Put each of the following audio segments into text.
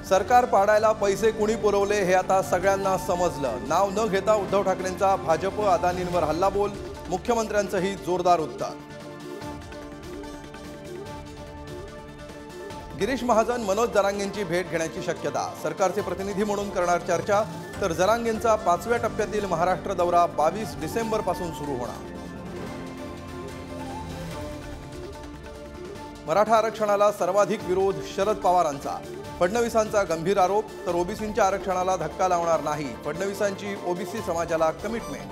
सरकार पाडायला पैसे कुणी पुरवले हे आता सगळ्यांना समजलं। नाव न घेता उद्धव ठाकरेंचा भाजप अदानींवर हल्लाबोल, मुख्यमंत्र्यांचंही जोरदार उत्तर। गिरीश महाजन मनोज जरांगेंची भेट घेण्याची शक्यता, सरकारचे प्रतिनिधी म्हणून करणार चर्चा। तर जरांगेंचा 5व्या टप्प्यातील महाराष्ट्र दौरा 22 डिसेंबर पासून सुरू होणार। मराठा आरक्षणाला सर्वाधिक विरोध शरद पवारांचा, फडणवीसांचा गंभीर आरोप। तर ओबीसींच्या आरक्षणाला धक्का लावणार नाही, फडणवीसांची ओबीसी समाजाला कमिटमेंट।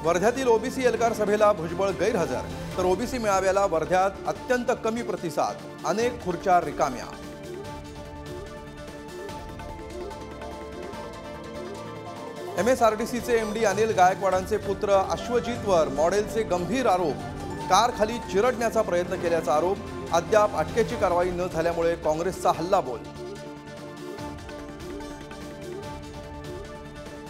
वर्ध्यातील ओबीसी एल्गार सभेला भुजबळ गैरहजर, तर ओबीसी मेळाव्याला वर्ध्यात अत्यंत कमी प्रतिसाद, अनेक खुर्च्या रिकाम्या। एमएसआरडीसीचे एमडी अनिल गायकवाडांचे पुत्र अश्वजितवर मॉडेलचे गंभीर आरोप, कार खाली चिरडण्याचा प्रयत्न केल्याचा आरोप। अद्याप अटकेची कारवाई न झाल्यामुळे काँग्रेसचा हल्लाबोल।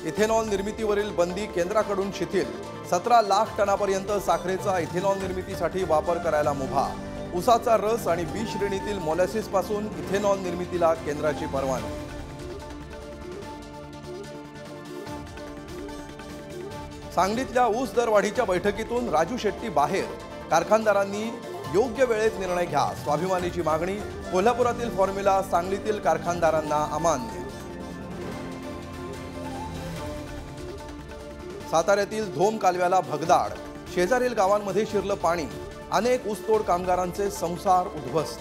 इथेनॉल निर्मितीवरील बंदी केंद्राकडून शिथिल, 17 लाख टनापर्यंत साखरेचा इथेनॉल निर्मितीसाठी वापर करायला मुभा। ऊसाचा रस आणि बी श्रेणीतील मोलॅसिस पासून इथेनॉल निर्मितीला केंद्राची परवानगी। सांगलीतल्या ऊस दरवाढीच्या बैठकीतून राजू शेट्टी बाहेर, कारखानदारांनी योग्य वेळेत निर्णय घ्या, स्वाभिमानीची मागणी। कोल्हापुरातील फॉर्म्युला सांगलीतील कारखानदारांना अमान्य। साताऱ्यातील धोम कालव्याला भगदाड, शेजारील गावांमध्ये शिरलं पाणी, अनेक ऊसतोड कामगारांचे संसार उद्ध्वस्त।